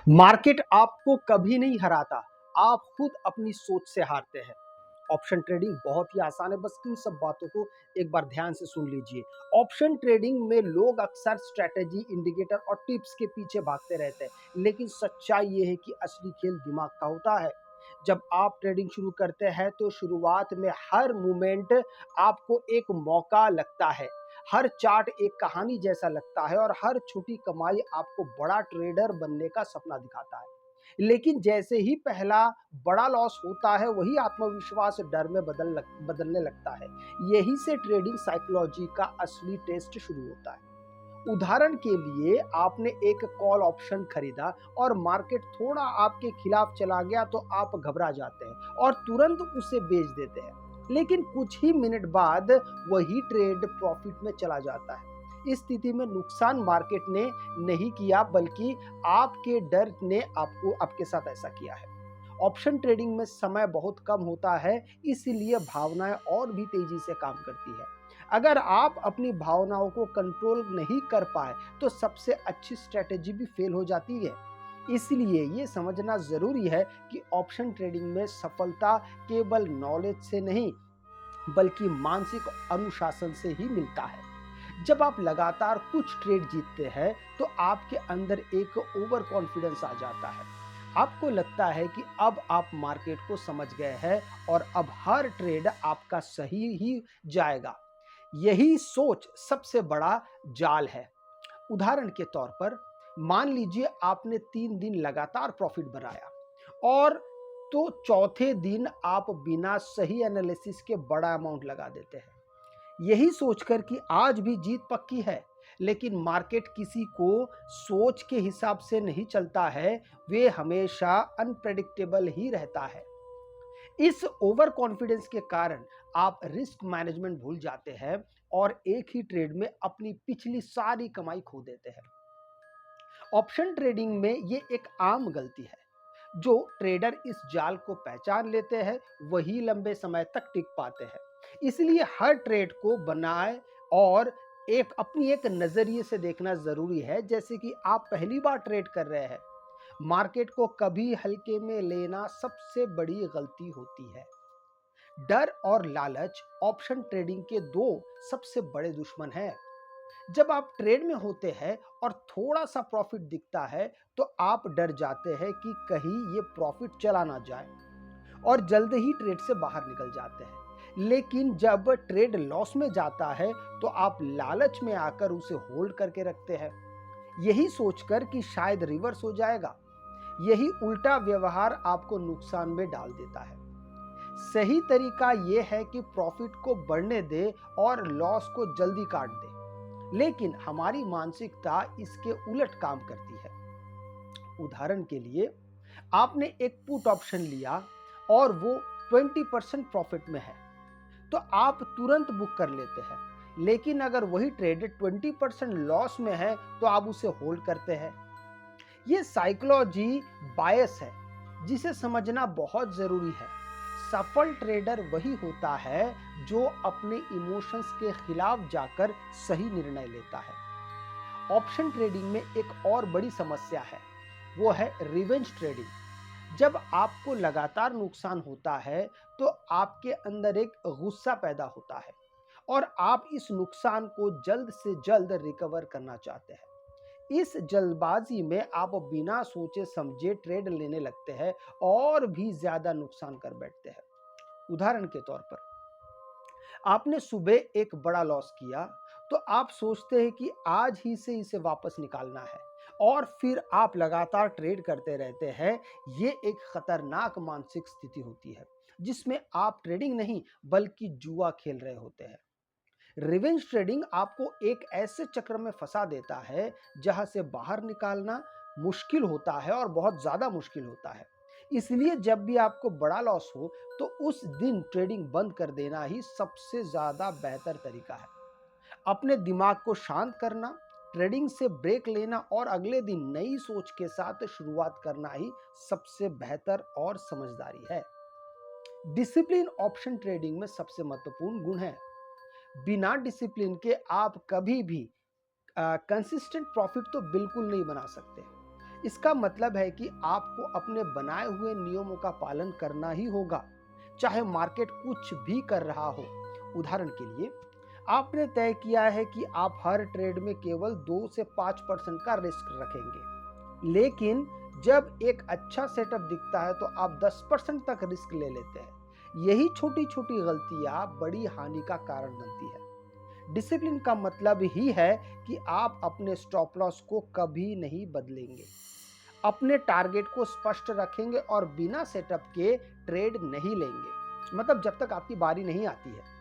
Market आपको कभी नहीं हराता, आप खुद अपनी सोच से हारते हैं। ऑप्शन ट्रेडिंग बहुत ही आसान है, बस इन सब बातों को एक बार ध्यान से सुन लीजिए। ऑप्शन ट्रेडिंग में लोग अक्सर स्ट्रैटेजी, इंडिकेटर और टिप्स के पीछे भागते रहते हैं, लेकिन सच्चाई ये है कि असली खेल दिमाग का होता है। जब आप ट्रेडिंग शुरू करते हैं तो शुरुआत में हर मूवमेंट आपको एक मौका लगता है। हर चार्ट एक कहानी जैसा लगता है और हर छोटी कमाई आपको बड़ा ट्रेडर बनने का सपना दिखाता है। लेकिन जैसे ही पहला बड़ा लॉस होता है, वही आत्मविश्वास डर में बदलने लगता है। यही से ट्रेडिंग साइकोलॉजी का असली टेस्ट शुरू होता है। उदाहरण के लिए, आपने एक कॉल ऑप्शन खरीदा और मार्केट थोड़ा आपके खिलाफ चला गया तो आप घबरा जाते हैं और तुरंत उसे बेच देते हैं। लेकिन कुछ ही मिनट बाद वही ट्रेड प्रॉफिट में चला जाता है। इस स्थिति में नुकसान मार्केट ने नहीं किया, बल्कि आपके डर ने आपके साथ ऐसा किया है। ऑप्शन ट्रेडिंग में समय बहुत कम होता है, इसलिए भावनाएं और भी तेजी से काम करती है। अगर आप अपनी भावनाओं को कंट्रोल नहीं कर पाए तो सबसे अच्छी स्ट्रेटेजी भी फेल हो जाती है। इसलिए ये समझना जरूरी है कि ऑप्शन ट्रेडिंग में सफलता केवल नॉलेज से नहीं, बल्कि मानसिक अनुशासन से ही मिलता है। जब आप लगातार कुछ ट्रेड जीतते हैं तो आपके अंदर एक ओवर कॉन्फिडेंस आ जाता है। आपको लगता है कि अब आप मार्केट को समझ गए हैं और अब हर ट्रेड आपका सही ही जाएगा। यही सोच सबसे बड़ा जाल है। उदाहरण के तौर पर, मान लीजिए आपने 3 दिन लगातार प्रॉफिट बनाया और तो चौथे दिन आप बिना सही एनालिसिस के बड़ा अमाउंट लगा देते हैं, यही सोचकर कि आज भी जीत पक्की है। लेकिन मार्केट किसी को सोच के हिसाब से नहीं चलता है, वे हमेशा अनप्रेडिक्टेबल ही रहता है। इस ओवर कॉन्फिडेंस के कारण आप रिस्क मैनेजमेंट भूल जाते हैं और एक ही ट्रेड में अपनी पिछली सारी कमाई खो देते हैं। ऑप्शन ट्रेडिंग में ये एक आम गलती है। जो ट्रेडर इस जाल को पहचान लेते हैं, वही लंबे समय तक टिक पाते हैं। इसलिए हर ट्रेड को बनाए और अपनी एक नजरिए से देखना जरूरी है। जैसे कि आप पहली बार ट्रेड कर रहे हैं, मार्केट को कभी हल्के में लेना सबसे बड़ी गलती होती है। डर और लालच ऑप्शन ट्रेडिंग के दो सबसे बड़े दुश्मन हैं। जब आप ट्रेड में होते हैं और थोड़ा सा प्रॉफिट दिखता है तो आप डर जाते हैं कि कहीं ये प्रॉफिट चला ना जाए और जल्द ही ट्रेड से बाहर निकल जाते हैं। लेकिन जब ट्रेड लॉस में जाता है तो आप लालच में आकर उसे होल्ड करके रखते हैं, यही सोचकर कि शायद रिवर्स हो जाएगा। यही उल्टा व्यवहार आपको नुकसान में डाल देता है। सही तरीका यह है कि प्रॉफिट को बढ़ने दे और लॉस को जल्दी काट दे, लेकिन हमारी मानसिकता इसके उलट काम करती है। उदाहरण के लिए, आपने एक पुट ऑप्शन लिया और वो 20% प्रॉफिट में है, तो आप तुरंत बुक कर लेते हैं। लेकिन अगर वही ट्रेड 20% लॉस में है तो आप उसे होल्ड करते हैं। ये साइकोलॉजी बायस है, जिसे समझना बहुत जरूरी है। सफल ट्रेडर वही होता है जो अपने इमोशंस के खिलाफ जाकर सही निर्णय लेता है। ऑप्शन ट्रेडिंग में एक और बड़ी समस्या है, वो है रिवेंज ट्रेडिंग। जब आपको लगातार नुकसान होता है तो आपके अंदर एक गुस्सा पैदा होता है और आप इस नुकसान को जल्द से जल्द रिकवर करना चाहते हैं। इस जल्दबाजी में आप बिना सोचे समझे ट्रेड लेने लगते हैं और भी ज्यादा नुकसान कर बैठते हैं। उदाहरण के तौर पर, आपने सुबह एक बड़ा लॉस किया तो आप सोचते हैं कि आज ही से इसे वापस निकालना है और फिर आप लगातार ट्रेड करते रहते हैं। ये एक खतरनाक मानसिक स्थिति होती है, जिसमें आप ट्रेडिंग नहीं बल्कि जुआ खेल रहे होते हैं। रिवेंज ट्रेडिंग आपको एक ऐसे चक्र में फंसा देता है जहां से बाहर निकालना मुश्किल होता है और बहुत ज्यादा मुश्किल होता है। इसलिए जब भी आपको बड़ा लॉस हो तो उस दिन ट्रेडिंग बंद कर देना ही सबसे ज्यादा बेहतर तरीका है। अपने दिमाग को शांत करना, ट्रेडिंग से ब्रेक लेना और अगले दिन नई सोच के साथ शुरुआत करना ही सबसे बेहतर और समझदारी है। डिसिप्लिन ऑप्शन ट्रेडिंग में सबसे महत्वपूर्ण गुण है। बिना डिसिप्लिन के आप कभी भी कंसिस्टेंट प्रॉफिट तो बिल्कुल नहीं बना सकते। इसका मतलब है कि आपको अपने बनाए हुए नियमों का पालन करना ही होगा, चाहे मार्केट कुछ भी कर रहा हो। उदाहरण के लिए, आपने तय किया है कि आप हर ट्रेड में केवल 2 से 5% का रिस्क रखेंगे, लेकिन जब एक अच्छा सेटअप दिखता है तो आप 10% तक रिस्क ले लेते हैं। यही छोटी छोटी गलतियां बड़ी हानि का कारण बनती है। डिसिप्लिन का मतलब ही है कि आप अपने स्टॉप लॉस को कभी नहीं बदलेंगे, अपने टारगेट को स्पष्ट रखेंगे और बिना सेटअप के ट्रेड नहीं लेंगे, मतलब जब तक आपकी बारी नहीं आती है।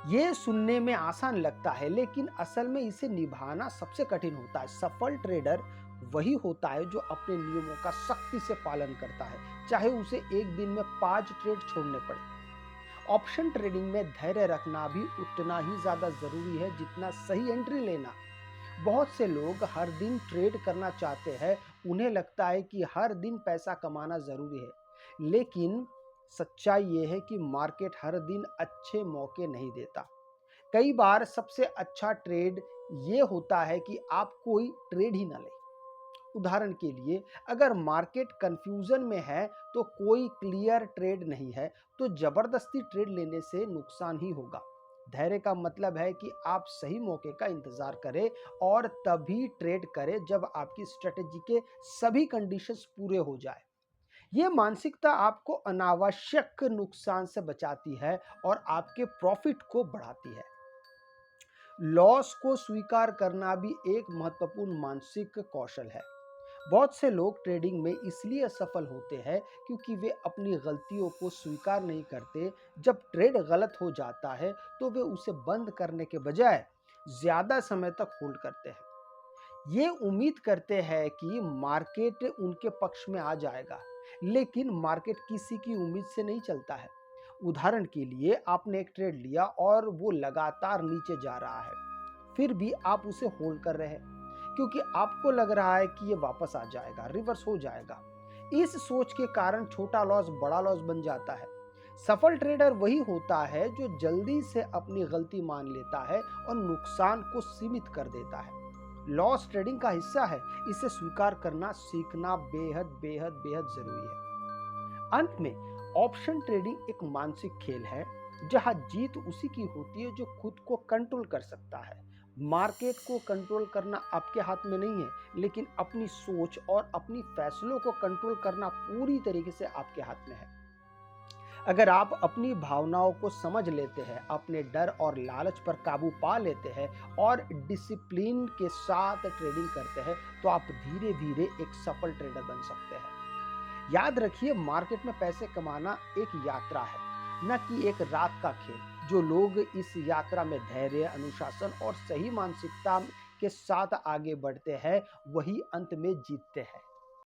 ये सुनने में आसान लगता है, लेकिन असल में इसे निभाना सबसे कठिन होता है। सफल ट्रेडर वही होता है जो अपने नियमों का सख्ती से पालन करता है, चाहे उसे एक दिन में 5 ट्रेड छोड़ने पड़े। ऑप्शन ट्रेडिंग में धैर्य रखना भी उतना ही ज्यादा जरूरी है जितना सही एंट्री लेना। बहुत से लोग हर दिन ट्रेड करना चाहते हैं, उन्हें लगता है कि हर दिन पैसा कमाना जरूरी है, लेकिन सच्चाई यह है कि मार्केट हर दिन अच्छे मौके नहीं देता। कई बार सबसे अच्छा ट्रेड ये होता है कि आप कोई ट्रेड ही ना लें। उदाहरण के लिए, अगर मार्केट कंफ्यूजन में है तो कोई क्लियर ट्रेड नहीं है, तो जबरदस्ती ट्रेड लेने से नुकसान ही होगा। धैर्य का मतलब है कि आप सही मौके का इंतजार करें और तभी ट्रेड करें जब आपकी स्ट्रेटेजी के सभी कंडीशंस पूरे हो जाए। यह मानसिकता आपको अनावश्यक नुकसान से बचाती है और आपके प्रॉफिट को बढ़ाती है। लॉस को स्वीकार करना भी एक महत्वपूर्ण मानसिक कौशल है। बहुत से लोग ट्रेडिंग में इसलिए असफल होते हैं क्योंकि वे अपनी गलतियों को स्वीकार नहीं करते। जब ट्रेड गलत हो जाता है तो वे उसे बंद करने के बजाय ज्यादा समय तक होल्ड करते हैं। ये उम्मीद करते हैं कि मार्केट उनके पक्ष में आ जाएगा, लेकिन मार्केट किसी की उम्मीद से नहीं चलता है। उदाहरण के लिए, आपने एक ट्रेड लिया और वो लगातार नीचे जा रहा है, फिर भी आप उसे होल्ड कर रहे हैं क्योंकि आपको लग रहा है कि ये वापस आ जाएगा, रिवर्स हो जाएगा। इस सोच के कारण छोटा लॉस बड़ा लॉस बन जाता है। सफल ट्रेडर वही होता है जो जल्दी से अपनी गलती मान लेता है और नुकसान को सीमित कर देता है। लॉस ट्रेडिंग का हिस्सा है, इसे स्वीकार करना सीखना बेहद बेहद बेहद जरूरी है। अंत में, ऑप्शन ट्रेडिंग एक मानसिक खेल है जहां जीत उसी की होती है जो खुद को कंट्रोल कर सकता है। मार्केट को कंट्रोल करना आपके हाथ में नहीं है, लेकिन अपनी सोच और अपनी फैसलों को कंट्रोल करना पूरी तरीके से आपके हाथ में है। अगर आप अपनी भावनाओं को समझ लेते हैं, अपने डर और लालच पर काबू पा लेते हैं और डिसिप्लिन के साथ ट्रेडिंग करते हैं, तो आप धीरे धीरे एक सफल ट्रेडर बन सकते हैं। याद रखिए, मार्केट में पैसे कमाना एक यात्रा है, न कि एक रात का खेल। जो लोग इस यात्रा में धैर्य, अनुशासन और सही मानसिकता के साथ आगे बढ़ते हैं, वही अंत में जीतते हैं।